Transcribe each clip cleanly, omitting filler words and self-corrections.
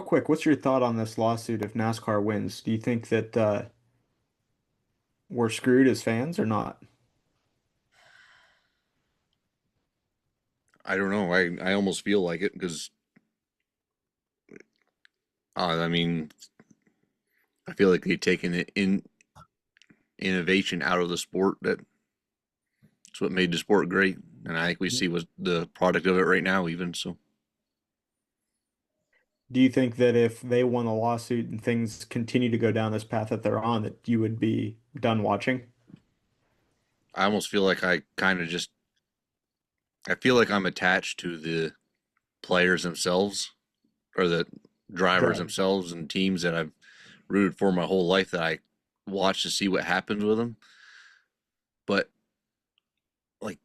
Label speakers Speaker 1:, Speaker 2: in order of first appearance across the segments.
Speaker 1: quick, what's your thought on this lawsuit if NASCAR wins? Do you think that we're screwed as fans or not?
Speaker 2: I don't know. I almost feel like it because I mean I feel like they've taken it in innovation out of the sport. That's what made the sport great, and I think we see what the product of it right now. Even so,
Speaker 1: Do you think that if they won a lawsuit and things continue to go down this path that they're on, that you would be done watching?
Speaker 2: I almost feel like I feel like I'm attached to the players themselves or the drivers
Speaker 1: Drive.
Speaker 2: themselves and teams that I've rooted for my whole life that I watch to see what happens with them. But like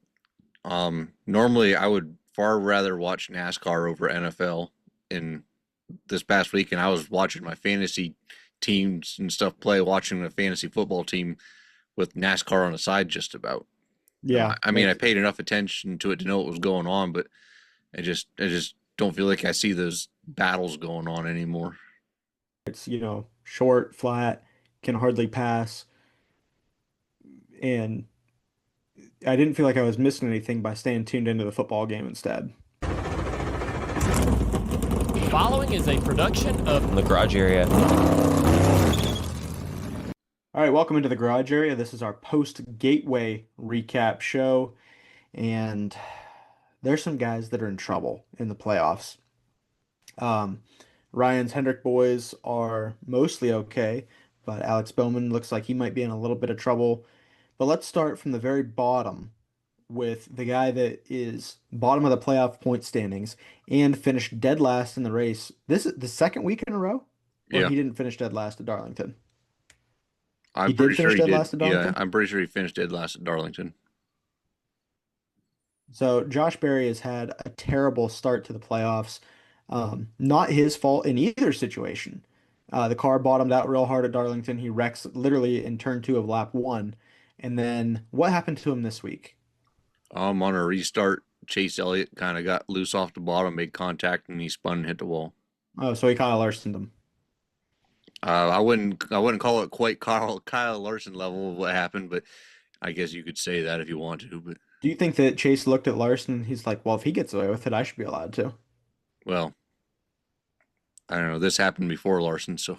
Speaker 2: normally I would far rather watch NASCAR over NFL. In this past week, and I was watching my fantasy teams and stuff play, watching a fantasy football team with NASCAR on the side just about.
Speaker 1: Yeah,
Speaker 2: I mean, I paid enough attention to it to know what was going on, but I just don't feel like I see those battles going on anymore.
Speaker 1: it's short, flat, can hardly pass, and I didn't feel like I was missing anything by staying tuned into the football game instead.
Speaker 3: Following is a production of the garage area.
Speaker 1: All right, welcome into the garage area. This is our post-Gateway recap show, and there's some guys that are in trouble in the playoffs. Um, Ryan's Hendrick boys are mostly okay, but Alex Bowman looks like he might be in a little bit of trouble. But let's start from the very bottom with the guy that is bottom of the playoff point standings and finished dead last in the race. This is the second week in a row where
Speaker 2: Yeah,
Speaker 1: he didn't finish dead last at Darlington. He
Speaker 2: I'm
Speaker 1: did
Speaker 2: pretty sure
Speaker 1: finish
Speaker 2: he
Speaker 1: dead
Speaker 2: did.
Speaker 1: last at
Speaker 2: Yeah,
Speaker 1: Darlington.
Speaker 2: I'm pretty sure he finished dead last at Darlington.
Speaker 1: So Josh Berry has had a terrible start to the playoffs. Not his fault in either situation. The car bottomed out real hard at Darlington. He wrecks literally in turn two of lap one. And then what happened to him this week?
Speaker 2: On a restart, Chase Elliott kind of got loose off the bottom, made contact, and he spun and hit the wall.
Speaker 1: Oh, so he kind of Larsoned him.
Speaker 2: I wouldn't call it quite Kyle Larson level of what happened, but I guess you could say that if you want to. But
Speaker 1: Do you think that Chase looked at Larson and he's like, well, if he gets away with it, I should be allowed to?
Speaker 2: well, I don't know. This happened before Larson, so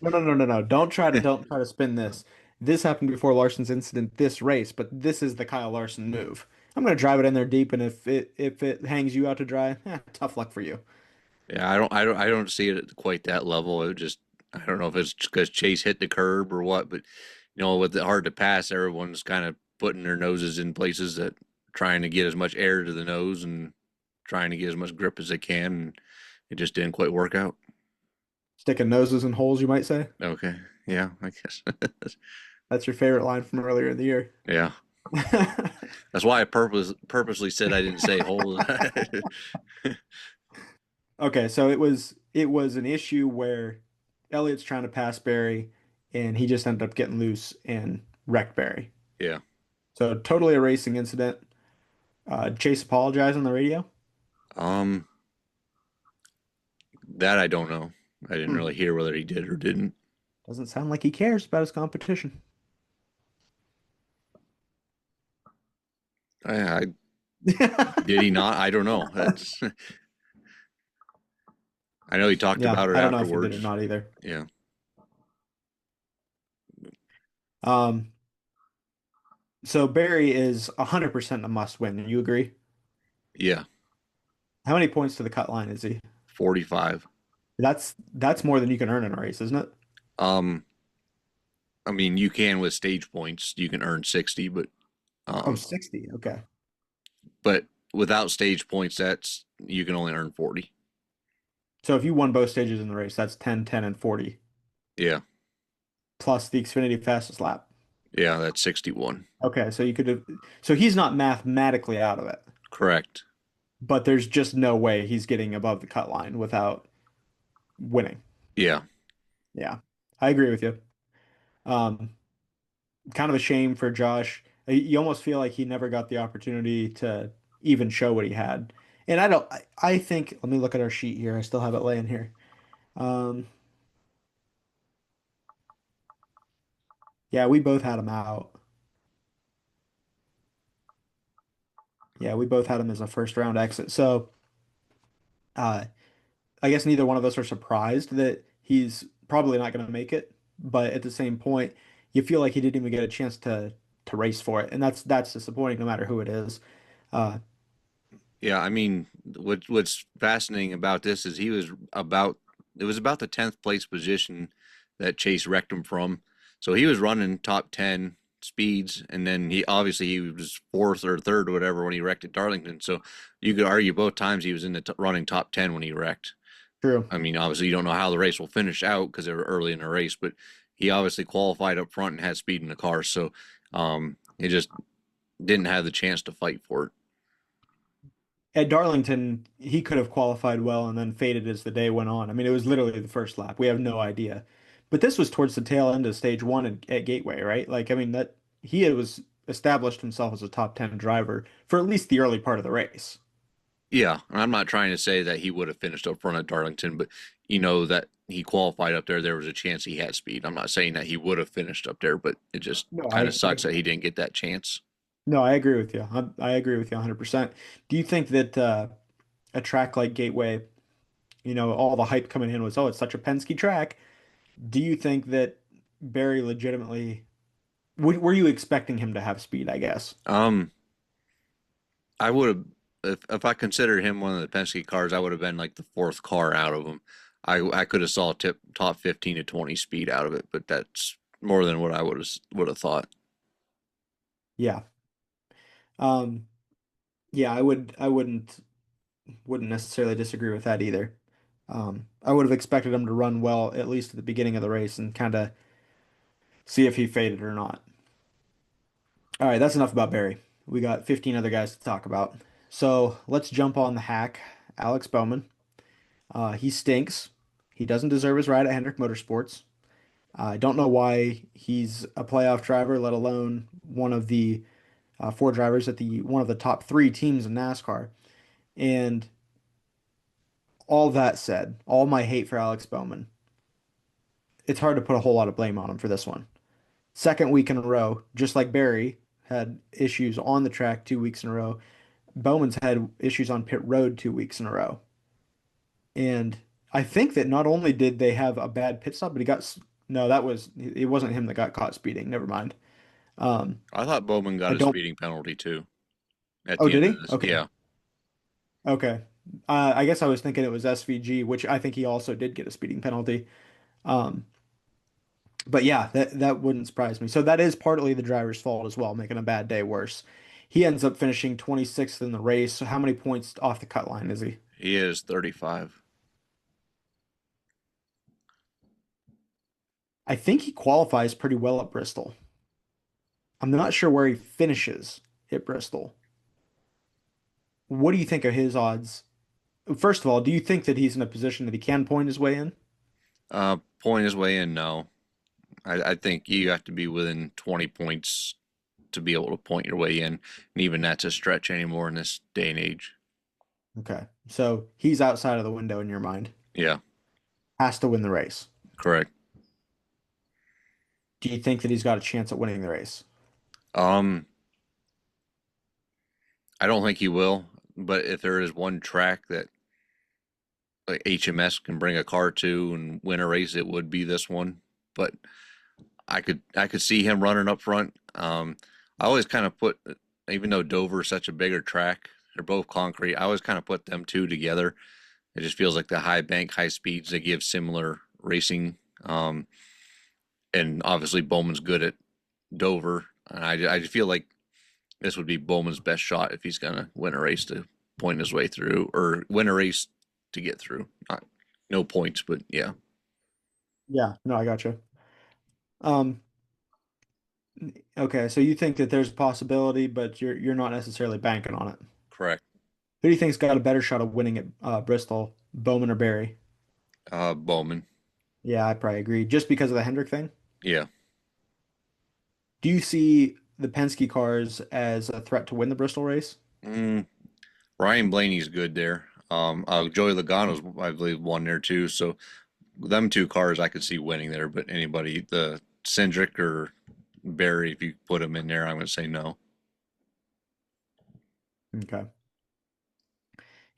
Speaker 1: No, no, no, no, no. Don't try to spin this. This happened before Larson's incident this race, but this is the Kyle Larson move. I'm gonna drive it in there deep, and if it hangs you out to dry, tough luck for you.
Speaker 2: yeah, I don't see it at quite that level. I don't know if it's because Chase hit the curb or what, but with it hard to pass, everyone's kind of putting their noses in places that trying to get as much air to the nose and trying to get as much grip as they can, and it just didn't quite work out.
Speaker 1: Sticking noses in holes, you might say.
Speaker 2: Okay, yeah, I guess.
Speaker 1: That's your favorite line from earlier in the year.
Speaker 2: Yeah, that's why I purposely said I didn't say hold.
Speaker 1: Okay, so it was an issue where Elliott's trying to pass Barry, and he just ended up getting loose and wrecked Barry.
Speaker 2: Yeah.
Speaker 1: So totally a racing incident. Chase apologized on the radio.
Speaker 2: Um, that I don't know. I didn't
Speaker 1: Hmm.
Speaker 2: really hear whether he did or didn't.
Speaker 1: Doesn't sound like he cares about his competition.
Speaker 2: I did he not? I don't know. That's I know he talked
Speaker 1: Yeah,
Speaker 2: about it
Speaker 1: I don't know if he did or
Speaker 2: afterwards.
Speaker 1: not either.
Speaker 2: Yeah.
Speaker 1: Um, so Barry is 100% a must win. You agree?
Speaker 2: Yeah.
Speaker 1: How many points to the cut line is he?
Speaker 2: 45.
Speaker 1: That's more than you can earn in a race, isn't it?
Speaker 2: Um, I mean, you can with stage points, you can earn 60,
Speaker 1: Oh,
Speaker 2: um,
Speaker 1: 60. Okay.
Speaker 2: but without stage points, you can only earn 40.
Speaker 1: So if you won both stages in the race, that's 10, 10, and 40,
Speaker 2: Yeah.
Speaker 1: plus the Xfinity fastest lap.
Speaker 2: Yeah, that's 61.
Speaker 1: Okay, so he's not mathematically out of it,
Speaker 2: Correct.
Speaker 1: but there's just no way he's getting above the cut line without winning.
Speaker 2: Yeah.
Speaker 1: Yeah, I agree with you. Um, Kind of a shame for Josh. You almost feel like he never got the opportunity to even show what he had. And I don't, I think, let me look at our sheet here. I still have it laying here. Um, yeah, we both had him out. Yeah, we both had him as a first round exit. So, uh, I guess neither one of us are surprised that he's probably not going to make it. But at the same point, you feel like he didn't even get a chance to race for it, and that's disappointing no matter who it is. Uh,
Speaker 2: Yeah, I mean, what's fascinating about this is it was about the 10th place position that Chase wrecked him from. So he was running top 10 speeds, and then he was fourth or third or whatever when he wrecked at Darlington. So you could argue both times he was in the running top 10 when he wrecked.
Speaker 1: True.
Speaker 2: I mean, obviously you don't know how the race will finish out because they were early in the race, but he obviously qualified up front and had speed in the car. So he just didn't have the chance to fight for it.
Speaker 1: At Darlington, he could have qualified well and then faded as the day went on. I mean, it was literally the first lap. We have no idea. But this was towards the tail end of stage one at Gateway, right? Like, I mean, that he had was established himself as a top 10 driver for at least the early part of the race.
Speaker 2: Yeah, and I'm not trying to say that he would have finished up front at Darlington, but you know that he qualified up there. There was a chance he had speed. I'm not saying that he would have finished up there, but it just
Speaker 1: No,
Speaker 2: kind of sucks that he didn't get that chance.
Speaker 1: no, I agree with you. I agree with you 100%. Do you think that a track like Gateway, all the hype coming in was, oh, it's such a Penske track. Do you think that Barry legitimately, were you expecting him to have speed, I guess?
Speaker 2: Um, I would have if I considered him one of the Penske cars, I would have been like the fourth car out of him. I could have saw top 15 to 20 speed out of it, but that's more than what I would have thought.
Speaker 1: Yeah. Um, yeah, I wouldn't necessarily disagree with that either. I would have expected him to run well at least at the beginning of the race and kind of see if he faded or not. All right, that's enough about Barry. We got 15 other guys to talk about. So let's jump on the hack, Alex Bowman. He stinks. He doesn't deserve his ride at Hendrick Motorsports. I don't know why he's a playoff driver, let alone one of the four drivers at the one of the top three teams in NASCAR. And all that said, all my hate for Alex Bowman, it's hard to put a whole lot of blame on him for this one. Second week in a row, just like Barry had issues on the track 2 weeks in a row, Bowman's had issues on pit road 2 weeks in a row. And I think that not only did they have a bad pit stop, but no, it wasn't him that got caught speeding. Never mind. Um,
Speaker 2: I thought Bowman got
Speaker 1: I
Speaker 2: a
Speaker 1: don't.
Speaker 2: speeding penalty too at
Speaker 1: Oh,
Speaker 2: the
Speaker 1: did
Speaker 2: end of
Speaker 1: he?
Speaker 2: this.
Speaker 1: Okay.
Speaker 2: Yeah,
Speaker 1: Okay. I guess I was thinking it was SVG, which I think he also did get a speeding penalty. Um, but yeah, that wouldn't surprise me. So that is partly the driver's fault as well, making a bad day worse. He ends up finishing 26th in the race. So how many points off the cut line is he?
Speaker 2: he is 35.
Speaker 1: I think he qualifies pretty well at Bristol. I'm not sure where he finishes at Bristol. What do you think of his odds? First of all, do you think that he's in a position that he can point his way in?
Speaker 2: Point his way in. No, I think you have to be within 20 points to be able to point your way in, and even that's a stretch anymore in this day and age.
Speaker 1: Okay. So he's outside of the window in your mind.
Speaker 2: Yeah,
Speaker 1: Has to win the race.
Speaker 2: correct.
Speaker 1: Do you think that he's got a chance at winning the race?
Speaker 2: Um, I don't think he will, but if there is one track that like HMS can bring a car to and win a race, it would be this one. But I could see him running up front. I always kind of put, even though Dover is such a bigger track, they're both concrete. I always kind of put them two together. It just feels like the high bank, high speeds, they give similar racing. And obviously Bowman's good at Dover, and I just feel like this would be Bowman's best shot if he's gonna win a race to point his way through, or win a race to get through. Not, no points, but yeah,
Speaker 1: Yeah, no, I gotcha. Um, okay, so you think that there's a possibility, but you're not necessarily banking on it.
Speaker 2: correct.
Speaker 1: Who do you think's got a better shot of winning at Bristol, Bowman or Barry?
Speaker 2: Bowman,
Speaker 1: Yeah, I probably agree. Just because of the Hendrick thing?
Speaker 2: yeah.
Speaker 1: Do you see the Penske cars as a threat to win the Bristol race?
Speaker 2: Mm, Ryan Blaney's good there. Joey Logano's, I believe, won there too. So them two cars I could see winning there, but anybody, the Cindric or Barry, if you put them in there, I'm going to say no.
Speaker 1: Okay.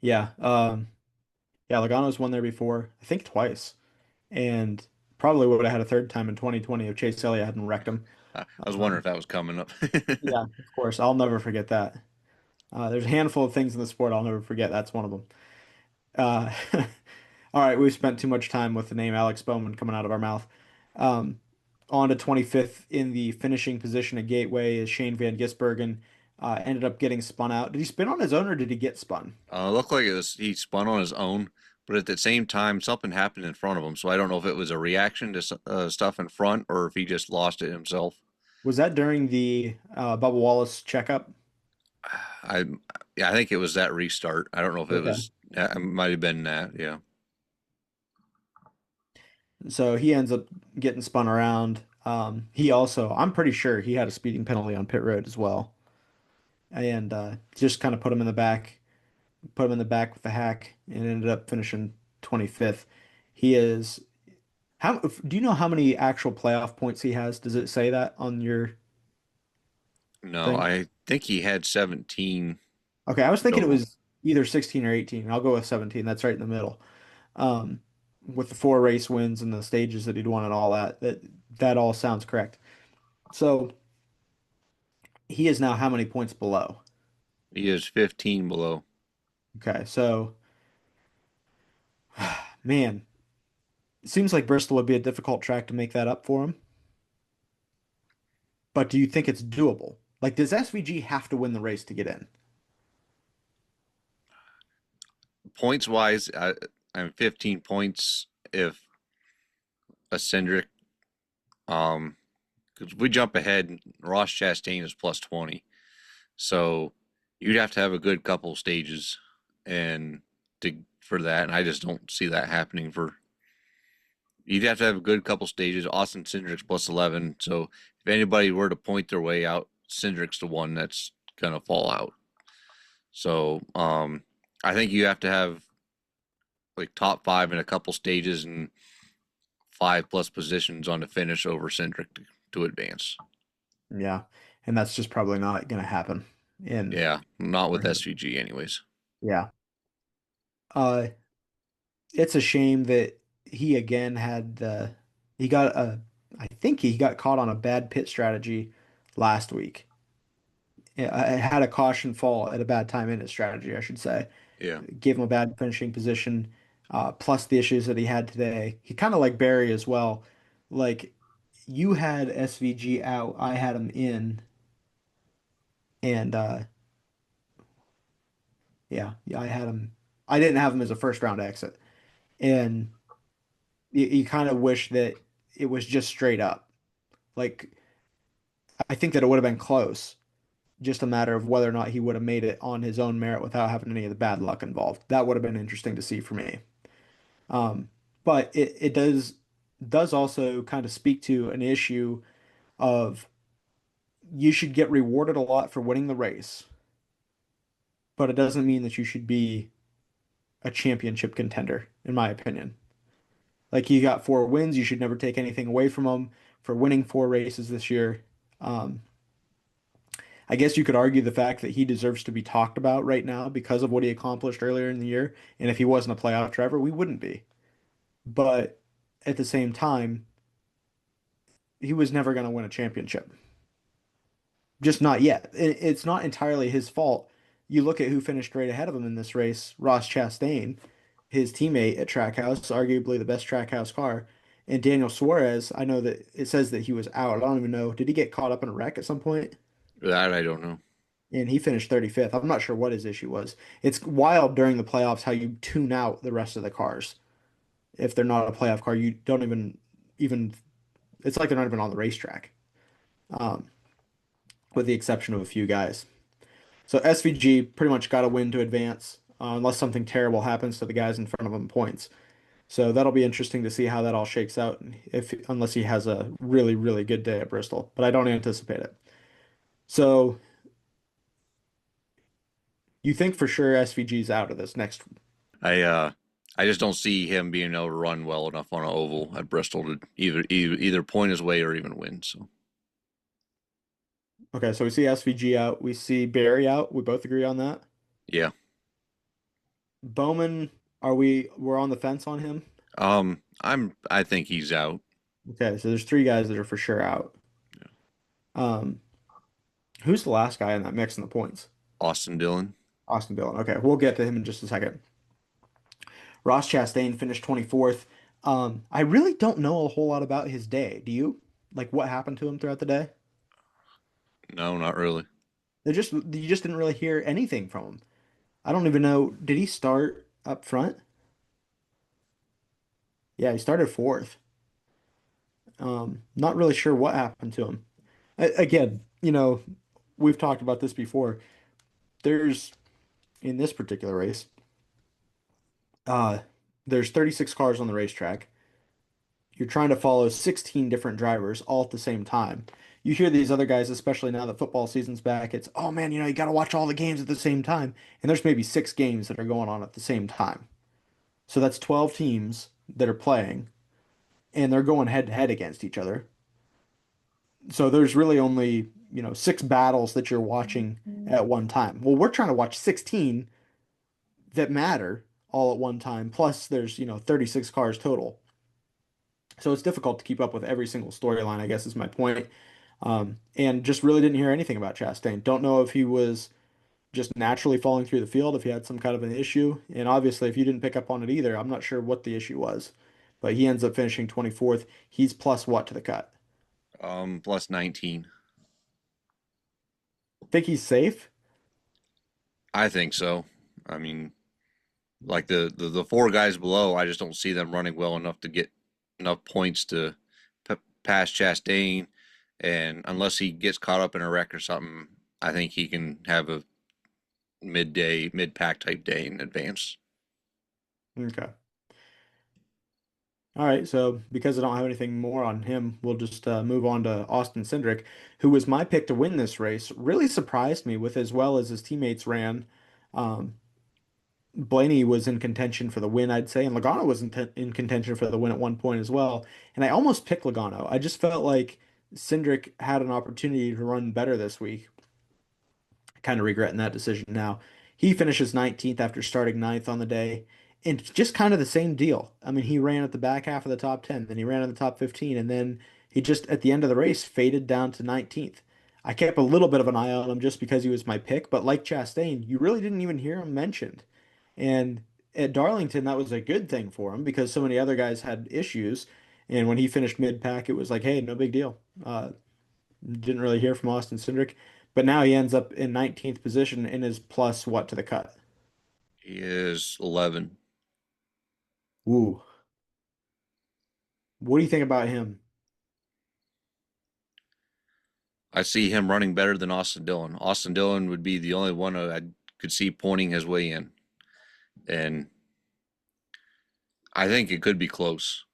Speaker 1: Yeah. Yeah, Logano's won there before, I think twice, and probably would have had a third time in 2020 if Chase Elliott hadn't wrecked him.
Speaker 2: I was wondering
Speaker 1: Um,
Speaker 2: if that was coming up.
Speaker 1: yeah, of course. I'll never forget that. There's a handful of things in the sport I'll never forget. That's one of them. Uh, all right, we've spent too much time with the name Alex Bowman coming out of our mouth. Um, on to 25th in the finishing position at Gateway is Shane Van Gisbergen. Ended up getting spun out. Did he spin on his own or did he get spun?
Speaker 2: Looked like it was he spun on his own, but at the same time, something happened in front of him. So I don't know if it was a reaction to stuff in front or if he just lost it himself.
Speaker 1: Was that during the Bubba Wallace checkup?
Speaker 2: I yeah, I think it was that restart. I don't know if it
Speaker 1: Okay.
Speaker 2: was. It might have been that. Yeah,
Speaker 1: So he ends up getting spun around. He also, I'm pretty sure he had a speeding penalty on pit road as well, and just kind of put him in the back with the hack, and ended up finishing 25th. He is how? Do you know how many actual playoff points he has? Does it say that on your
Speaker 2: no,
Speaker 1: thing?
Speaker 2: I think he had 17
Speaker 1: Okay, I was thinking it
Speaker 2: total.
Speaker 1: was either 16 or 18. I'll go with 17. That's right in the middle. Um, with the four race wins and the stages that he'd won and all that, that all sounds correct. So he is now how many points below?
Speaker 2: He is 15 below.
Speaker 1: Okay, so man, it seems like Bristol would be a difficult track to make that up for him. But do you think it's doable? Like, does SVG have to win the race to get in?
Speaker 2: Points wise, I'm 15 points if a Cindric. Um, because we jump ahead, Ross Chastain is plus 20. So you'd have to have a good couple stages and to for that, and I just don't see that happening for. You'd have to have a good couple stages. Austin Cindric's plus 11. So if anybody were to point their way out, Cindric's the one that's gonna fall out. So I think you have to have like top five in a couple stages and five plus positions on the finish over Cindric to advance.
Speaker 1: Yeah, and that's just probably not going to happen in
Speaker 2: Yeah, not
Speaker 1: for
Speaker 2: with
Speaker 1: him.
Speaker 2: SVG anyways.
Speaker 1: Yeah. Uh, it's a shame that he again had he got a I think he got caught on a bad pit strategy last week. Yeah, I had a caution fall at a bad time in his strategy, I should say.
Speaker 2: Yeah.
Speaker 1: Gave him a bad finishing position, plus the issues that he had today. He kind of like Barry as well. Like you had SVG out, I had him in, and yeah, I had him. I didn't have him as a first round exit, and you kind of wish that it was just straight up. Like I think that it would have been close, just a matter of whether or not he would have made it on his own merit without having any of the bad luck involved. That would have been interesting to see for me. Um, but it does also kind of speak to an issue of you should get rewarded a lot for winning the race, but it doesn't mean that you should be a championship contender, in my opinion. Like he got four wins, you should never take anything away from him for winning four races this year. Um, I guess you could argue the fact that he deserves to be talked about right now because of what he accomplished earlier in the year. And if he wasn't a playoff driver, we wouldn't be. But at the same time, he was never going to win a championship. Just not yet. It's not entirely his fault. You look at who finished right ahead of him in this race, Ross Chastain, his teammate at Trackhouse, arguably the best Trackhouse car, and Daniel Suarez. I know that it says that he was out. I don't even know. Did he get caught up in a wreck at some point?
Speaker 2: That I don't know.
Speaker 1: And he finished 35th. I'm not sure what his issue was. It's wild during the playoffs how you tune out the rest of the cars. If they're not a playoff car, you don't even it's like they're not even on the racetrack, um, with the exception of a few guys. So SVG pretty much got a win to advance, unless something terrible happens to the guys in front of him in points. So that'll be interesting to see how that all shakes out if unless he has a really, really good day at Bristol, but I don't anticipate it. So you think for sure SVG's out of this next?
Speaker 2: I I just don't see him being able to run well enough on an oval at Bristol to either point his way or even win. So
Speaker 1: Okay, so we see SVG out. We see Barry out. We both agree on that.
Speaker 2: yeah,
Speaker 1: Bowman, we're on the fence on him?
Speaker 2: I think he's out.
Speaker 1: Okay, so there's three guys that are for sure out. Um, who's the last guy in that mix in the points?
Speaker 2: Austin Dillon.
Speaker 1: Austin Dillon. Okay, we'll get to him in just a second. Ross Chastain finished 24th. I really don't know a whole lot about his day. Do you? Like what happened to him throughout the day?
Speaker 2: No, not really.
Speaker 1: You just didn't really hear anything from him. I don't even know. Did he start up front? Yeah, he started fourth. Not really sure what happened to him. Again, we've talked about this before. There's in this particular race, uh, there's 36 cars on the racetrack. You're trying to follow 16 different drivers all at the same time. You hear these other guys, especially now that football season's back, it's, oh man, you got to watch all the games at the same time. And there's maybe six games that are going on at the same time. So that's 12 teams that are playing, and they're going head to head against each other. So there's really only, six battles that you're watching at one time. Well, we're trying to watch 16 that matter all at one time. Plus there's, 36 cars total. So it's difficult to keep up with every single storyline, I guess is my point. And just really didn't hear anything about Chastain. Don't know if he was just naturally falling through the field, if he had some kind of an issue. And obviously, if you didn't pick up on it either, I'm not sure what the issue was. But he ends up finishing 24th. He's plus what to the cut?
Speaker 2: Plus 19.
Speaker 1: Think he's safe?
Speaker 2: I think so. I mean, like the four guys below, I just don't see them running well enough to get enough points to pass Chastain. And unless he gets caught up in a wreck or something, I think he can have a midday, mid pack type day in advance.
Speaker 1: Okay. All right. So because I don't have anything more on him, we'll just move on to Austin Cindric, who was my pick to win this race. Really surprised me with as well as his teammates ran. Um, Blaney was in contention for the win, I'd say, and Logano was in contention for the win at one point as well. And I almost picked Logano. I just felt like Cindric had an opportunity to run better this week. Kind of regretting that decision now. He finishes 19th after starting ninth on the day. And just kind of the same deal. I mean, he ran at the back half of the top 10, then he ran in the top 15, and then he just, at the end of the race, faded down to 19th. I kept a little bit of an eye on him just because he was my pick, but like Chastain, you really didn't even hear him mentioned. And at Darlington, that was a good thing for him because so many other guys had issues. And when he finished mid-pack, it was like, hey, no big deal. Didn't really hear from Austin Cindric, but now he ends up in 19th position and is plus what to the cut?
Speaker 2: He is 11.
Speaker 1: Ooh. What do you think about him?
Speaker 2: I see him running better than Austin Dillon. Austin Dillon would be the only one I could see pointing his way in. And I think it could be close.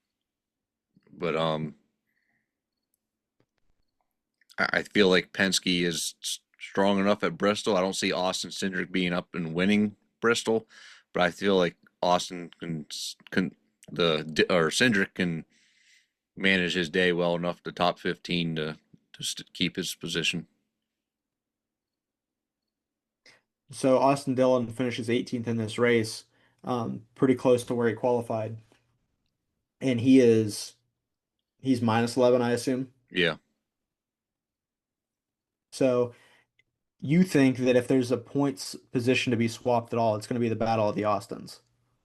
Speaker 2: But I feel like Penske is strong enough at Bristol. I don't see Austin Cindric being up and winning Bristol, but I feel like Austin can the or Cindric can manage his day well enough to top 15 to keep his position.
Speaker 1: So Austin Dillon finishes 18th in this race, pretty close to where he qualified, and he's minus 11, I assume.
Speaker 2: Yeah,
Speaker 1: So you think that if there's a points position to be swapped at all, it's going to be the battle of the Austins.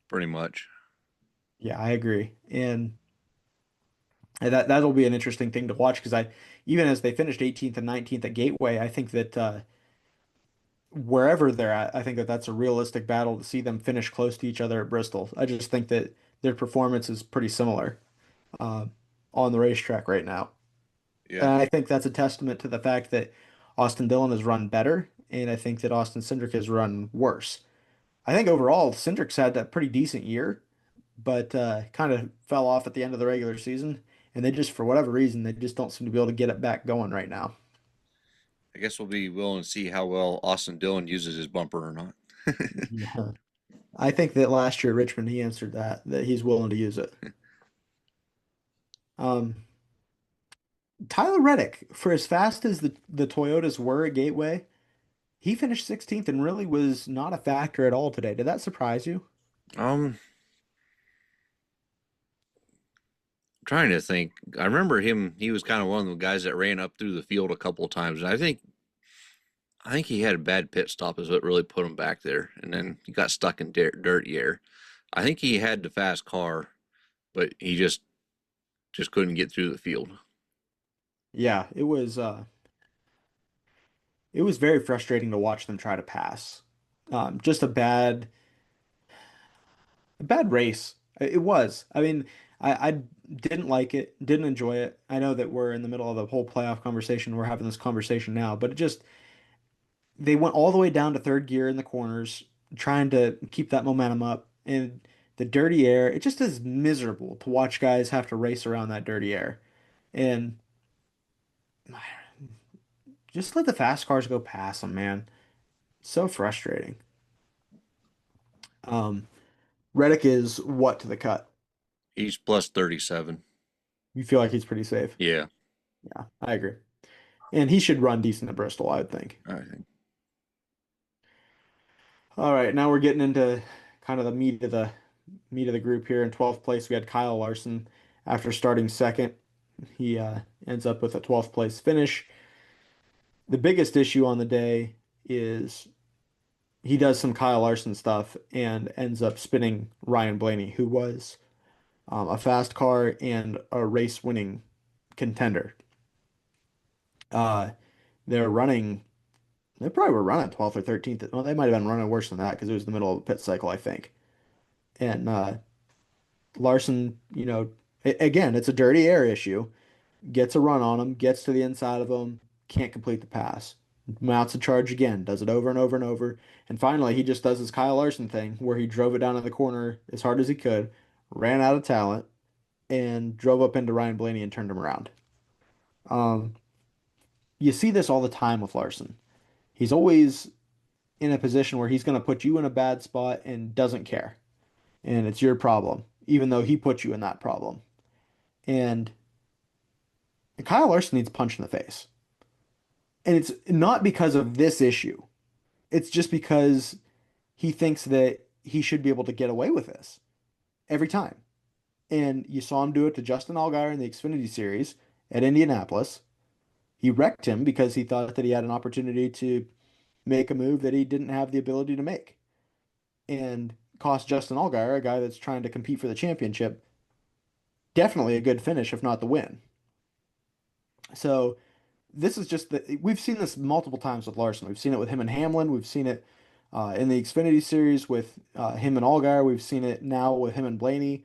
Speaker 2: pretty much.
Speaker 1: Yeah, I agree, and that'll be an interesting thing to watch because I even as they finished 18th and 19th at Gateway, I think that wherever they're at, I think that that's a realistic battle to see them finish close to each other at Bristol. I just think that their performance is pretty similar uh, on the racetrack right now.
Speaker 2: Yeah,
Speaker 1: And I think that's a testament to the fact that Austin Dillon has run better, and I think that Austin Cindric has run worse. I think overall, Cindric's had a pretty decent year, but kind of fell off at the end of the regular season, and they just, for whatever reason, they just don't seem to be able to get it back going right now.
Speaker 2: I guess we'll be willing to see how well Austin Dillon uses his bumper or not.
Speaker 1: Yeah. I think that last year at Richmond he answered that he's willing to use it. Um, Tyler Reddick, for as fast as the Toyotas were at Gateway, he finished 16th and really was not a factor at all today. Did that surprise you?
Speaker 2: Um, Trying to think. I remember him. He was kind of one of the guys that ran up through the field a couple of times, and I think he had a bad pit stop is what really put him back there, and then he got stuck in dirt air. I think he had the fast car, but he just couldn't get through the field.
Speaker 1: Yeah, it was very frustrating to watch them try to pass. Just a bad race. It was. I mean, I didn't like it, didn't enjoy it. I know that we're in the middle of the whole playoff conversation. We're having this conversation now, but it just they went all the way down to third gear in the corners, trying to keep that momentum up. And the dirty air, it just is miserable to watch guys have to race around that dirty air. And just let the fast cars go past them, man. So frustrating. Um, Reddick is what to the cut?
Speaker 2: He's plus 37.
Speaker 1: You feel like he's pretty safe?
Speaker 2: Yeah,
Speaker 1: Yeah, I agree. And he should run decent at Bristol, I would think.
Speaker 2: I think.
Speaker 1: All right, now we're getting into kind of the meat of the group here. In 12th place, we had Kyle Larson after starting second. He ends up with a 12th place finish. The biggest issue on the day is he does some Kyle Larson stuff and ends up spinning Ryan Blaney, who was a fast car and a race winning contender. Uh, they're running, they probably were running 12th or 13th. Well, they might have been running worse than that because it was the middle of the pit cycle, I think. And Larson, again, it's a dirty air issue. Gets a run on him, gets to the inside of him, can't complete the pass. Mounts a charge again, does it over and over and over. And finally, he just does his Kyle Larson thing where he drove it down to the corner as hard as he could, ran out of talent, and drove up into Ryan Blaney and turned him around. Um, you see this all the time with Larson. He's always in a position where he's going to put you in a bad spot and doesn't care. And it's your problem, even though he put you in that problem. And Kyle Larson needs a punch in the face. And it's not because of this issue. It's just because he thinks that he should be able to get away with this every time. And you saw him do it to Justin Allgaier in the Xfinity Series at Indianapolis. He wrecked him because he thought that he had an opportunity to make a move that he didn't have the ability to make and cost Justin Allgaier, a guy that's trying to compete for the championship, definitely a good finish, if not the win. So this is just we've seen this multiple times with Larson. We've seen it with him and Hamlin. We've seen it in the Xfinity series with him and Allgaier. We've seen it now with him and Blaney.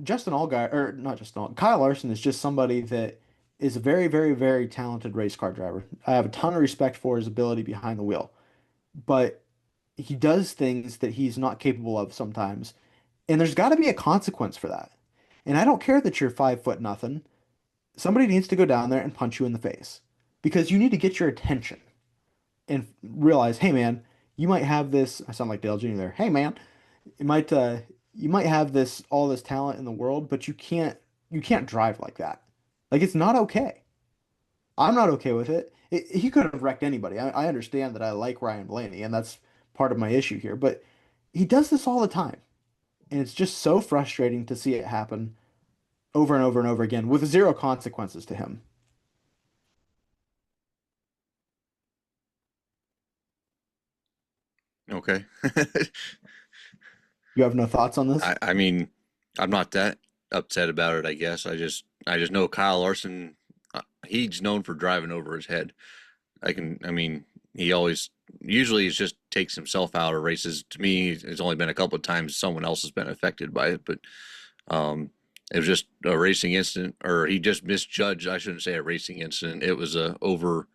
Speaker 1: Justin Allgaier, or not Justin Allgaier, Kyle Larson is just somebody that is a very, very, very talented race car driver. I have a ton of respect for his ability behind the wheel, but he does things that he's not capable of sometimes, and there's got to be a consequence for that. And I don't care that you're 5 foot nothing. Somebody needs to go down there and punch you in the face because you need to get your attention and realize, hey man, you might have this. I sound like Dale Jr. there. Hey man, you might have all this talent in the world, but you can't drive like that. Like it's not okay. I'm not okay with it. He could have wrecked anybody. I understand that I like Ryan Blaney, and that's part of my issue here. But he does this all the time, and it's just so frustrating to see it happen over and over and over again with zero consequences to him.
Speaker 2: Okay.
Speaker 1: You have no thoughts on this?
Speaker 2: I mean, I'm not that upset about it. I guess I just know Kyle Larson. He's known for driving over his head. I mean, he always usually he just takes himself out of races. To me, it's only been a couple of times someone else has been affected by it, but it was just a racing incident, or he just misjudged. I shouldn't say a racing incident. It was a over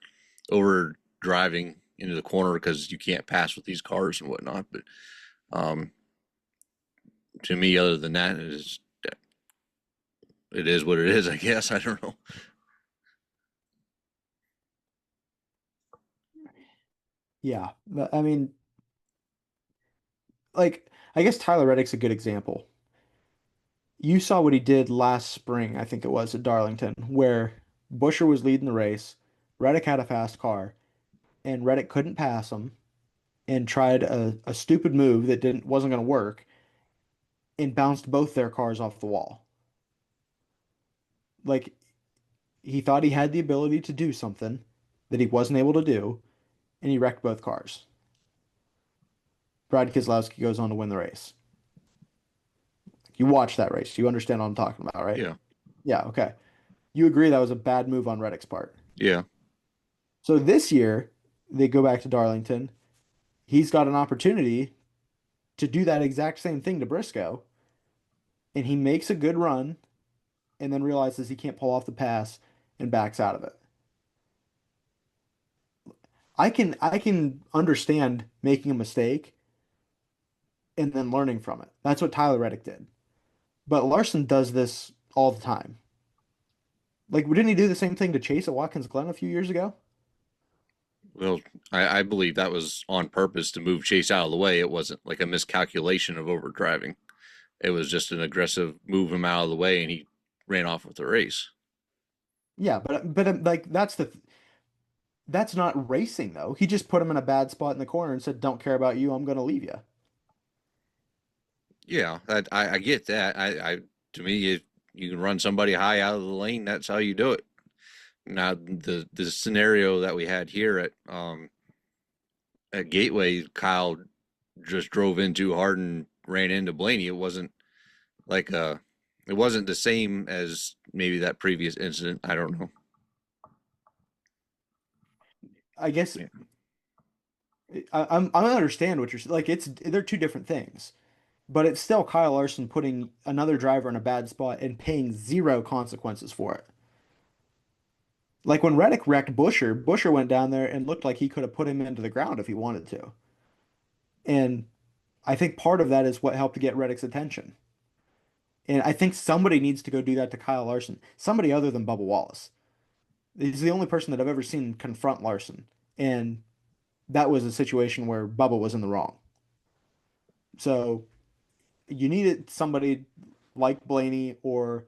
Speaker 2: driving into the corner because you can't pass with these cars and whatnot. But um, to me, other than that, it is what it is. I guess I don't know.
Speaker 1: Yeah, but I mean, like I guess Tyler Reddick's a good example. You saw what he did last spring, I think it was at Darlington, where Busher was leading the race. Reddick had a fast car, and Reddick couldn't pass him and tried a stupid move that didn't wasn't going to work and bounced both their cars off the wall. Like he thought he had the ability to do something that he wasn't able to do, and he wrecked both cars. Brad Keselowski goes on to win the race. You watch that race. You understand what I'm talking about, right?
Speaker 2: Yeah.
Speaker 1: Yeah, okay. You agree that was a bad move on Reddick's part.
Speaker 2: Yeah.
Speaker 1: So this year, they go back to Darlington. He's got an opportunity to do that exact same thing to Briscoe, and he makes a good run and then realizes he can't pull off the pass and backs out of it. I can understand making a mistake and then learning from it. That's what Tyler Reddick did. But Larson does this all the time. Like, didn't he do the same thing to Chase at Watkins Glen a few years ago?
Speaker 2: Well, I believe that was on purpose to move Chase out of the way. It wasn't like a miscalculation of overdriving. It was just an aggressive move him out of the way, and he ran off with the race.
Speaker 1: Yeah, but like that's not racing though. He just put him in a bad spot in the corner and said, "Don't care about you. I'm going to leave you."
Speaker 2: Yeah, I get that. To me, if you can run somebody high out of the lane, that's how you do it. Now, the scenario that we had here at Gateway, Kyle just drove in too hard and ran into Blaney. Like it wasn't the same as maybe that previous incident. I don't know.
Speaker 1: I guess
Speaker 2: Yeah.
Speaker 1: I understand what you're like. They're two different things, but it's still Kyle Larson putting another driver in a bad spot and paying zero consequences for it. Like when Reddick wrecked Busher, Busher went down there and looked like he could have put him into the ground if he wanted to. And I think part of that is what helped to get Reddick's attention. And I think somebody needs to go do that to Kyle Larson. Somebody other than Bubba Wallace. He's the only person that I've ever seen confront Larson. And that was a situation where Bubba was in the wrong. So you needed somebody like Blaney or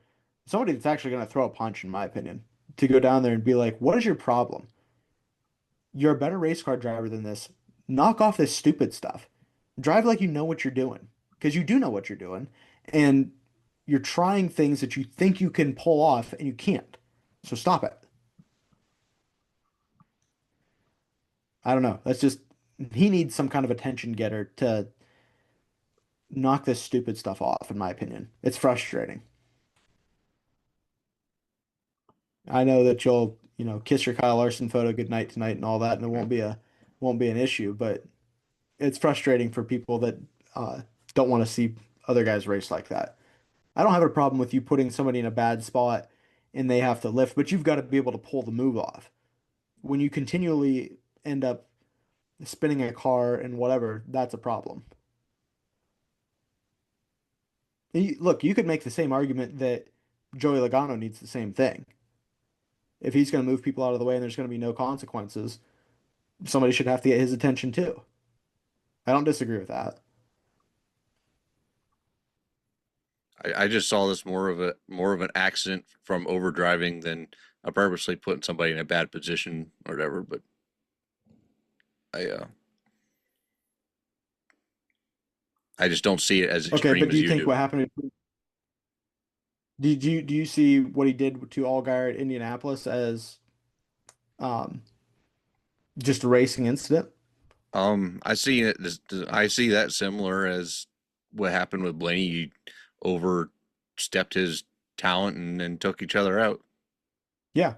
Speaker 1: somebody that's actually going to throw a punch, in my opinion, to go down there and be like, what is your problem? You're a better race car driver than this. Knock off this stupid stuff. Drive like you know what you're doing, because you do know what you're doing. And you're trying things that you think you can pull off and you can't. So stop it. I don't know. That's just, he needs some kind of attention getter to knock this stupid stuff off, in my opinion. It's frustrating. I know that you'll, kiss your Kyle Larson photo goodnight tonight and all that, and it won't be an issue, but it's frustrating for people that uh, don't want to see other guys race like that. I don't have a problem with you putting somebody in a bad spot and they have to lift, but you've got to be able to pull the move off. When you continually end up spinning a car and whatever, that's a problem. Look, you could make the same argument that Joey Logano needs the same thing. If he's going to move people out of the way and there's going to be no consequences, somebody should have to get his attention too. I don't disagree with that.
Speaker 2: I just saw this more of an accident from overdriving than a purposely putting somebody in a bad position or whatever. But I uh, I just don't see it as
Speaker 1: Okay,
Speaker 2: extreme
Speaker 1: but do
Speaker 2: as
Speaker 1: you
Speaker 2: you
Speaker 1: think
Speaker 2: do.
Speaker 1: what happened? Do you see what he did to Allgaier at Indianapolis as um, just a racing incident?
Speaker 2: I see it. I see that similar as what happened with Blaney. He overstepped his talent and then took each other out.
Speaker 1: Yeah.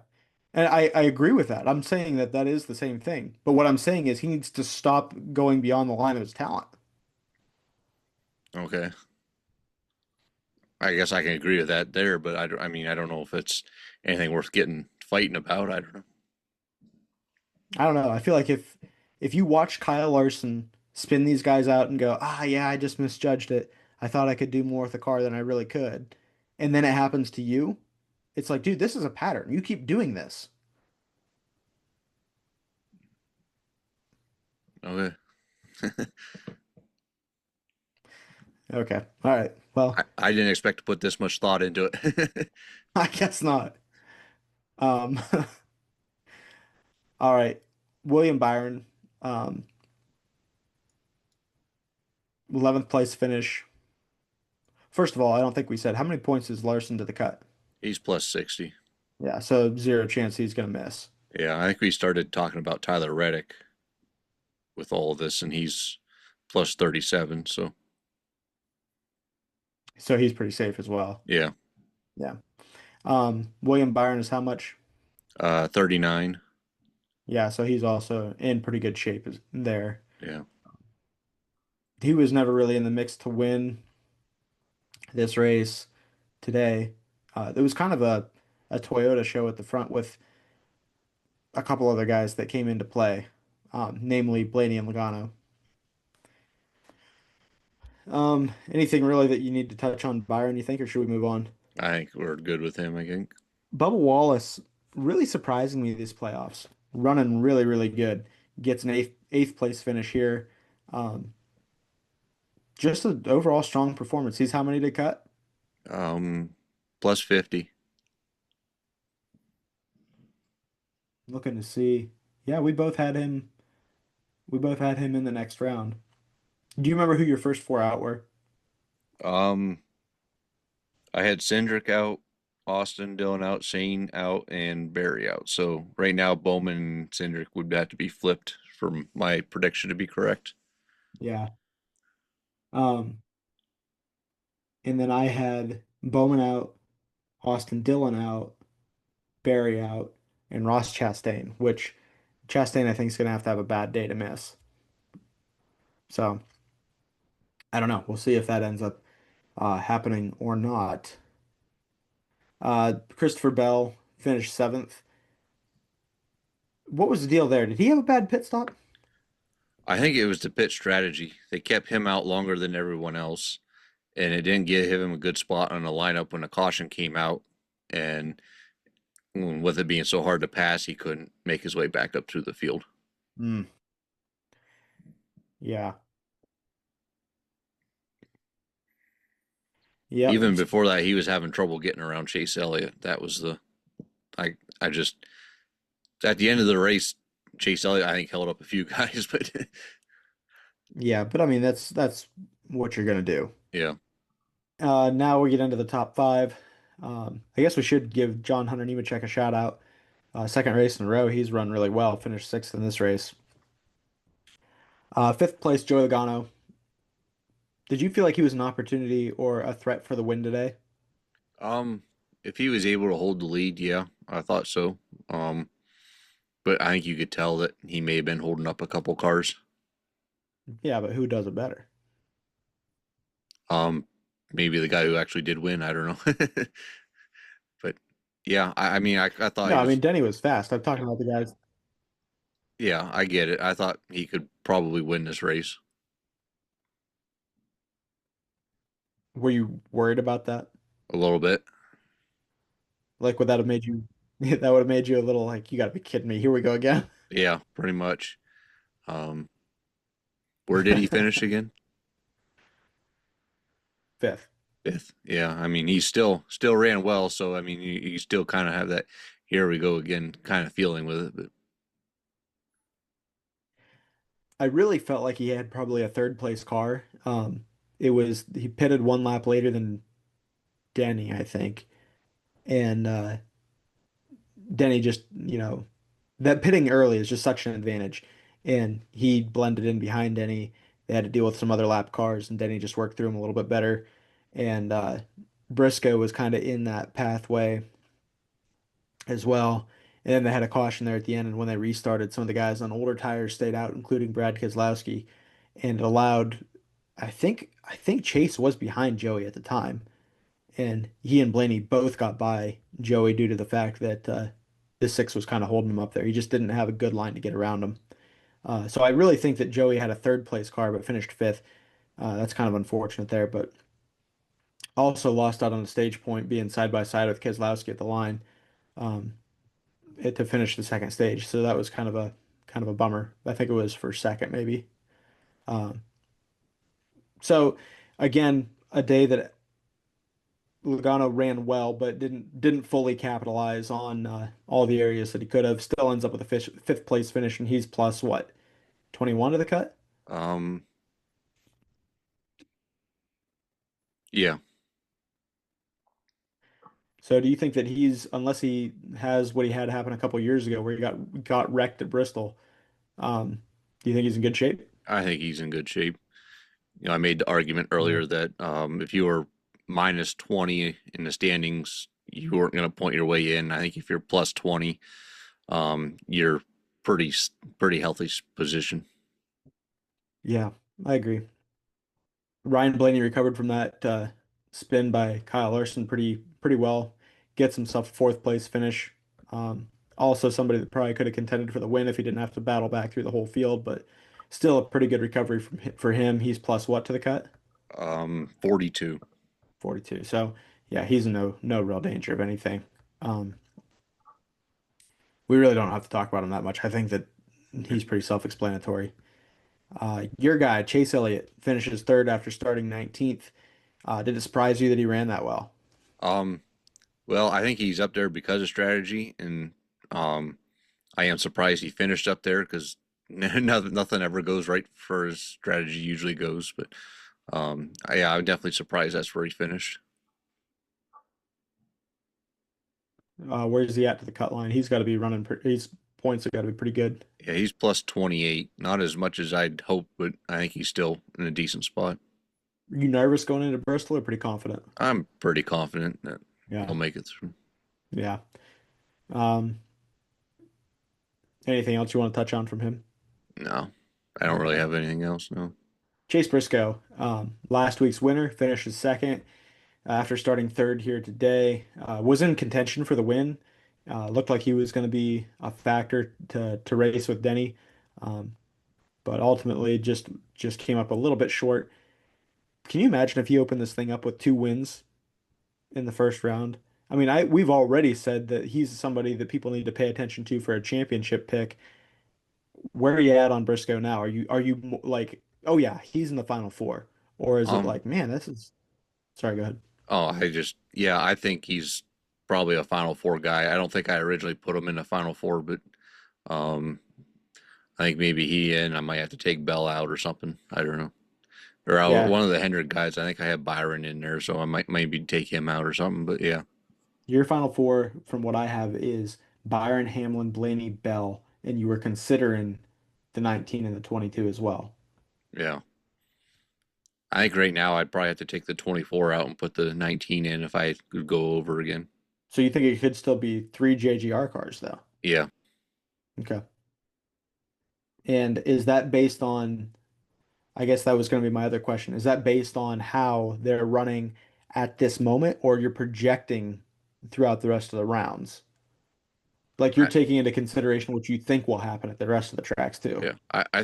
Speaker 1: And I agree with that. I'm saying that that is the same thing. But what I'm saying is he needs to stop going beyond the line of his talent.
Speaker 2: Okay, I guess I can agree with that there, but I mean, I don't know if it's anything worth getting fighting about. I don't know.
Speaker 1: I don't know. I feel like if you watch Kyle Larson spin these guys out and go, ah, yeah, I just misjudged it. I thought I could do more with the car than I really could. And then it happens to you. It's like, dude, this is a pattern. You keep doing this.
Speaker 2: Okay.
Speaker 1: Okay. All right. Well,
Speaker 2: I didn't expect to put this much thought into it.
Speaker 1: I guess not. Um, all right. William Byron, um, 11th place finish. First of all, I don't think we said how many points is Larson to the cut?
Speaker 2: He's plus 60.
Speaker 1: Yeah, so zero chance he's going to miss.
Speaker 2: Yeah, I think we started talking about Tyler Reddick with all of this, and he's plus 37. So,
Speaker 1: So he's pretty safe as well.
Speaker 2: yeah,
Speaker 1: Yeah. William Byron is how much?
Speaker 2: 39.
Speaker 1: Yeah, so he's also in pretty good shape there.
Speaker 2: Yeah.
Speaker 1: He was never really in the mix to win this race today. It was kind of a Toyota show at the front with a couple other guys that came into play, namely Blaney and Logano. Anything really that you need to touch on Byron, you think, or should we move on?
Speaker 2: I think we're good with him, I think.
Speaker 1: Bubba Wallace, really surprising me these playoffs, running really, really good. Gets an eighth place finish here. Um, just an overall strong performance. He's how many to cut?
Speaker 2: Um, Plus 50.
Speaker 1: Looking to see. Yeah, we both had him. We both had him in the next round. Do you remember who your first four out were?
Speaker 2: Um, I had Cindric out, Austin Dillon out, Shane out, and Barry out. So right now, Bowman and Cindric would have to be flipped for my prediction to be correct.
Speaker 1: Yeah. Um, and then I had Bowman out, Austin Dillon out, Barry out, and Ross Chastain, which Chastain I think is going to have a bad day to miss. So I don't know. We'll see if that ends up happening or not. Christopher Bell finished seventh. What was the deal there? Did he have a bad pit stop?
Speaker 2: I think it was the pit strategy. They kept him out longer than everyone else, and it didn't give him a good spot on the lineup when the caution came out. And with it being so hard to pass, he couldn't make his way back up through the field.
Speaker 1: Hmm. Yeah. Yep.
Speaker 2: Even before that, he was having trouble getting around Chase Elliott. That was the I just at the end of the race, Chase Elliott I think held up a few guys, but
Speaker 1: Yeah, but I mean that's what you're gonna do.
Speaker 2: yeah,
Speaker 1: Now we get into the top five. I guess we should give John Hunter Nemechek a shout out. Second race in a row, he's run really well. Finished sixth in this race. Fifth place, Joey Logano. Did you feel like he was an opportunity or a threat for the win today?
Speaker 2: um, if he was able to hold the lead, yeah, I thought so. But I think you could tell that he may have been holding up a couple cars.
Speaker 1: Yeah, but who does it better?
Speaker 2: Um, Maybe the guy who actually did win, I don't know. But yeah, I mean, I thought
Speaker 1: No,
Speaker 2: he
Speaker 1: I mean
Speaker 2: was.
Speaker 1: Denny was fast. I'm talking about the guys.
Speaker 2: Yeah, I get it. I thought he could probably win this race
Speaker 1: Were you worried about that?
Speaker 2: a little bit.
Speaker 1: Like, would that have made you? That would have made you a little like, you got to be kidding me. Here we go again.
Speaker 2: Yeah, pretty much. Um, where did he finish again?
Speaker 1: Fifth.
Speaker 2: Fifth. Yeah, I mean, he still ran well, so I mean, you still kind of have that here we go again kind of feeling with it. But
Speaker 1: I really felt like he had probably a third place car. It was he pitted one lap later than Denny, I think, and Denny just, that pitting early is just such an advantage. And he blended in behind Denny. They had to deal with some other lap cars, and Denny just worked through him a little bit better. And Briscoe was kind of in that pathway as well. And then they had a caution there at the end, and when they restarted, some of the guys on older tires stayed out, including Brad Keselowski, and it allowed. I think Chase was behind Joey at the time, and he and Blaney both got by Joey due to the fact that the six was kind of holding him up there. He just didn't have a good line to get around him. So I really think that Joey had a third place car but finished fifth. That's kind of unfortunate there, but also lost out on the stage point being side by side with Keselowski at the line um, to finish the second stage. So that was kind of a bummer. I think it was for second maybe. Um, so Again, a day that Logano ran well, but didn't fully capitalize on all the areas that he could have. Still ends up with a fifth place finish, and he's plus what, 21 to the cut?
Speaker 2: Um, yeah,
Speaker 1: So do you think that he's, unless he has what he had happen a couple years ago, where he got wrecked at Bristol, do you think he's in good shape?
Speaker 2: I think he's in good shape. I made the argument earlier that if you were minus 20 in the standings, you weren't going to point your way in. I think if you're plus 20, you're pretty pretty healthy position.
Speaker 1: Yeah, I agree. Ryan Blaney recovered from that spin by Kyle Larson pretty well. Gets himself a fourth place finish. Also somebody that probably could have contended for the win if he didn't have to battle back through the whole field, but still a pretty good recovery for him. He's plus what to the cut?
Speaker 2: 42.
Speaker 1: 42. So yeah, he's in no real danger of anything. Um, we really don't have to talk about him that much. I think that he's pretty self-explanatory. Your guy, Chase Elliott, finishes third after starting 19th. Did it surprise you that he ran that well?
Speaker 2: Um, well, I think he's up there because of strategy, and um, I am surprised he finished up there because nothing ever goes right for his strategy usually goes. But yeah, I'm definitely surprised that's where he finished.
Speaker 1: Where's he at to the cut line? He's got to be his points have got to be pretty good.
Speaker 2: Yeah, he's plus 28. Not as much as I'd hope, but I think he's still in a decent spot.
Speaker 1: Are you nervous going into Bristol or pretty confident?
Speaker 2: I'm pretty confident that
Speaker 1: Yeah,
Speaker 2: he'll make it through.
Speaker 1: yeah. Um, Anything else you want to touch on from him?
Speaker 2: No, I don't really
Speaker 1: Okay.
Speaker 2: have anything else. No.
Speaker 1: Chase Briscoe, last week's winner, finishes second after starting third here today. Was in contention for the win. Looked like he was going to be a factor to race with Denny, um, but ultimately just came up a little bit short. Can you imagine if he opened this thing up with two wins in the first round? I mean, I we've already said that he's somebody that people need to pay attention to for a championship pick. Where are you at on Briscoe now? Are you like, oh yeah, he's in the final four, or is it
Speaker 2: Um.
Speaker 1: like, man, this is sorry, go ahead.
Speaker 2: Oh, yeah, I think he's probably a Final Four guy. I don't think I originally put him in the Final Four, but um, I think maybe he and I might have to take Bell out or something. I don't know. Or
Speaker 1: Yeah,
Speaker 2: one of the Hendrick guys. I think I have Byron in there, so I might maybe take him out or something. But yeah,
Speaker 1: your final four, from what I have, is Byron, Hamlin, Blaney, Bell, and you were considering the 19 and the 22 as well.
Speaker 2: yeah. I think right now I'd probably have to take the 24 out and put the 19 in if I could go over again.
Speaker 1: So you think it could still be three JGR cars though?
Speaker 2: Yeah.
Speaker 1: Okay. And is that based on, I guess that was going to be my other question. Is that based on how they're running at this moment, or you're projecting throughout the rest of the rounds? Like you're
Speaker 2: I,
Speaker 1: taking into consideration what you think will happen at the rest of the tracks too.
Speaker 2: yeah. I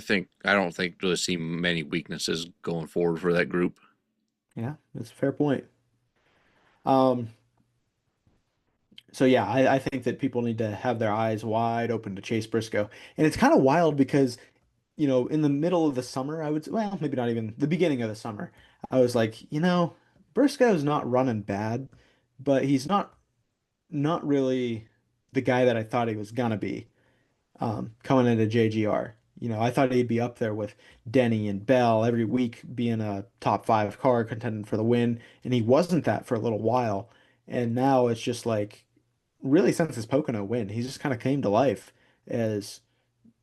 Speaker 2: don't think really see many weaknesses going forward for that group.
Speaker 1: Yeah, that's a fair point. Um, so yeah, I think that people need to have their eyes wide open to Chase Briscoe. And it's kind of wild because, in the middle of the summer, I would, well, maybe not even the beginning of the summer, I was like, Briscoe's not running bad, but he's not really the guy that I thought he was gonna be coming into JGR. I thought he'd be up there with Denny and Bell every week being a top five car contending for the win, and he wasn't that for a little while. And now it's just like really since his Pocono win, he's just kind of came to life as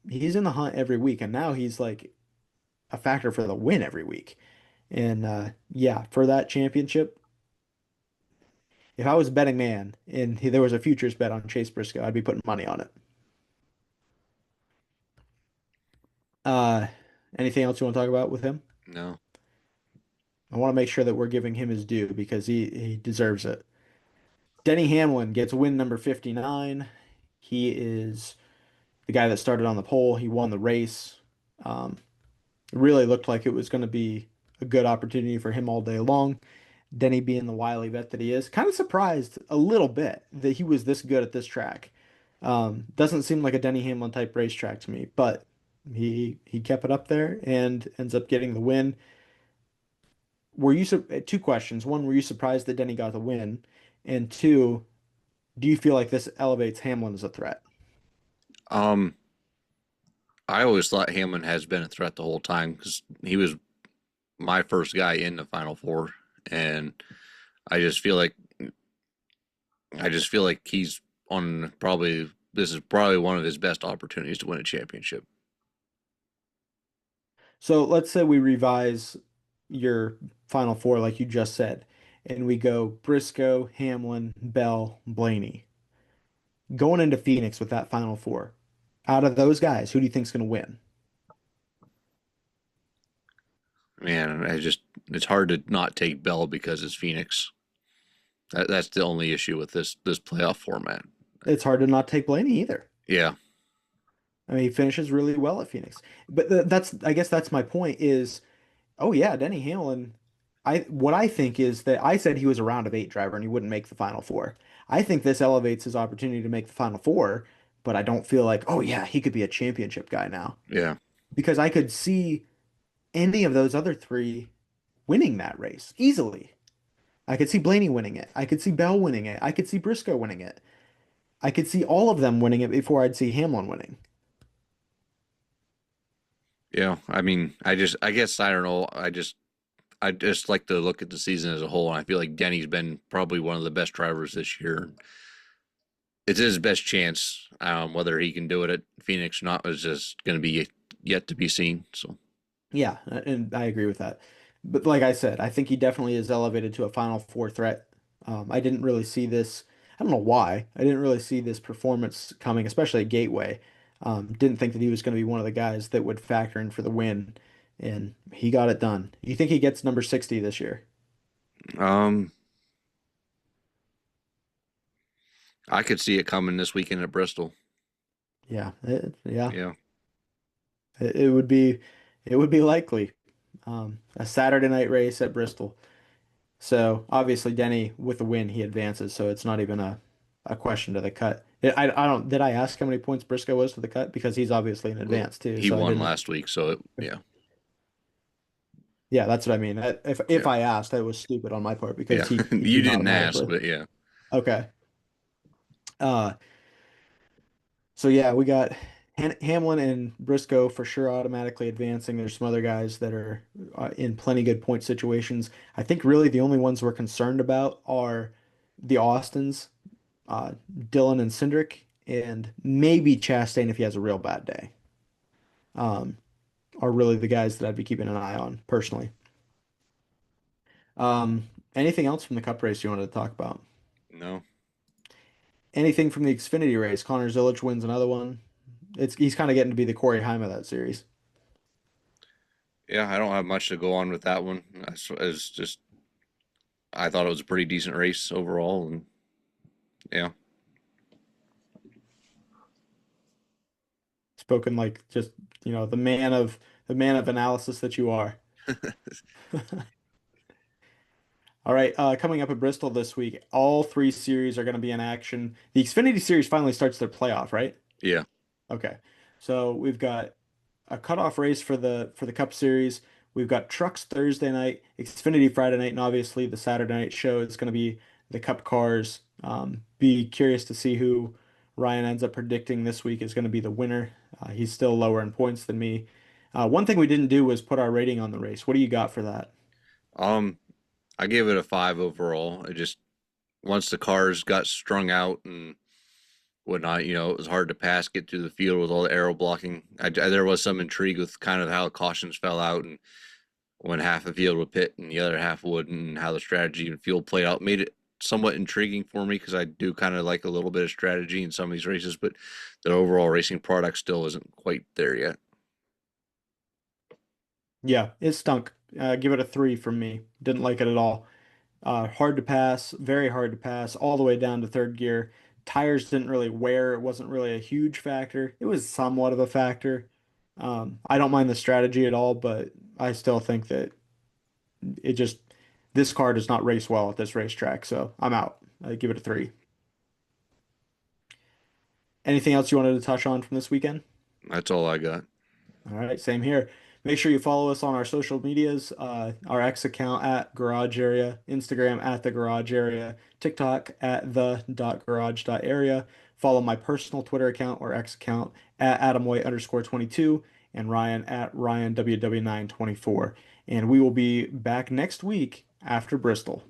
Speaker 1: he's in the hunt every week, and now he's like a factor for the win every week. And yeah, for that championship, if I was a betting man and there was a futures bet on Chase Briscoe, I'd be putting money on it. Uh, Anything else you want to talk about with him?
Speaker 2: No.
Speaker 1: I want to make sure that we're giving him his due because he deserves it. Denny Hamlin gets win number 59. He is the guy that started on the pole. He won the race. Um, it really looked like it was going to be a good opportunity for him all day long. Denny being the wily vet that he is, kind of surprised a little bit that he was this good at this track. Doesn't seem like a Denny Hamlin type racetrack to me, but he kept it up there and ends up getting the win. were you two questions. One, were you surprised that Denny got the win? And two, do you feel like this elevates Hamlin as a threat?
Speaker 2: Um, I always thought Hamlin has been a threat the whole time because he was my first guy in the Final Four, and I just feel like I just feel like he's on probably this is probably one of his best opportunities to win a championship.
Speaker 1: So let's say we revise your final four, like you just said, and we go Briscoe, Hamlin, Bell, Blaney. Going into Phoenix with that final four, out of those guys, who do you think's going to win?
Speaker 2: Man, I just it's hard to not take Bell because it's Phoenix. That's the only issue with this playoff format.
Speaker 1: It's hard to not take Blaney either.
Speaker 2: Yeah,
Speaker 1: I mean, he finishes really well at Phoenix. But that's, I guess that's my point is, oh yeah, Denny Hamlin. What I think is that I said he was a round of eight driver and he wouldn't make the final four. I think this elevates his opportunity to make the final four, but I don't feel like, oh yeah, he could be a championship guy now.
Speaker 2: yeah,
Speaker 1: Because I could see any of those other three winning that race easily. I could see Blaney winning it. I could see Bell winning it. I could see Briscoe winning it. I could see all of them winning it before I'd see Hamlin winning.
Speaker 2: yeah. I mean, I guess I don't know. I just like to look at the season as a whole, and I feel like Denny's been probably one of the best drivers this year. It's his best chance. Whether he can do it at Phoenix or not is just going to be yet to be seen. So,
Speaker 1: Yeah, and I agree with that. But like I said, I think he definitely is elevated to a Final Four threat. I didn't really see this. I don't know why. I didn't really see this performance coming, especially at Gateway. Didn't think that he was going to be one of the guys that would factor in for the win, and he got it done. You think he gets number 60 this year?
Speaker 2: um, I could see it coming this weekend at Bristol.
Speaker 1: Yeah, yeah.
Speaker 2: Yeah,
Speaker 1: It would be, it would be likely. A Saturday night race at Bristol. So obviously Denny with the win he advances. So it's not even a question to the cut. I don't did I ask how many points Briscoe was to the cut because he's obviously in
Speaker 2: well,
Speaker 1: advance too.
Speaker 2: he
Speaker 1: So I
Speaker 2: won
Speaker 1: didn't.
Speaker 2: last week, so yeah,
Speaker 1: Yeah, that's what I mean. If
Speaker 2: yeah,
Speaker 1: I asked, that was stupid on my part
Speaker 2: yeah.
Speaker 1: because he
Speaker 2: You
Speaker 1: did not
Speaker 2: didn't ask,
Speaker 1: automatically.
Speaker 2: but yeah,
Speaker 1: Okay. Uh, so yeah, we got Hamlin and Briscoe for sure automatically advancing. There's some other guys that are in plenty good point situations. I think really the only ones we're concerned about are the Austins, Dylan and Cindric, and maybe Chastain if he has a real bad day. Um, are really the guys that I'd be keeping an eye on personally. Anything else from the Cup race you wanted to talk about?
Speaker 2: no,
Speaker 1: Anything from the Xfinity race? Connor Zilic wins another one. He's kind of getting to be the Corey Heim of that series.
Speaker 2: yeah. I don't have much to go on with that one. It's just I thought it was a pretty decent race overall, and yeah,
Speaker 1: Spoken like just, the man of analysis that you are. All right, coming up at Bristol this week, all three series are going to be in action. The Xfinity series finally starts their playoff, right?
Speaker 2: yeah.
Speaker 1: Okay. So we've got a cutoff race for the Cup Series. We've got Trucks Thursday night, Xfinity Friday night, and obviously the Saturday night show is going to be the Cup cars. Be curious to see who Ryan ends up predicting this week is going to be the winner. He's still lower in points than me. One thing we didn't do was put our rating on the race. What do you got for that?
Speaker 2: Um, I gave it a 5 overall. It just once the cars got strung out and whatnot, it was hard to pass, get through the field with all the aero blocking. There was some intrigue with kind of how the cautions fell out and when half the field would pit and the other half wouldn't, and how the strategy and field played out made it somewhat intriguing for me because I do kind of like a little bit of strategy in some of these races, but the overall racing product still isn't quite there yet.
Speaker 1: Yeah, it stunk. Give it a three from me. Didn't like it at all. Hard to pass, very hard to pass, all the way down to third gear. Tires didn't really wear. It wasn't really a huge factor. It was somewhat of a factor. I don't mind the strategy at all, but I still think that it just this car does not race well at this racetrack, so I'm out. I give it a three. Anything else you wanted to touch on from this weekend?
Speaker 2: That's all I got.
Speaker 1: All right, same here. Make sure you follow us on our social medias, our X account at Garage Area, Instagram at the Garage Area, TikTok at the.garage.area. Follow my personal Twitter account or X account at AdamWhite_22 and Ryan at RyanWW924. And we will be back next week after Bristol.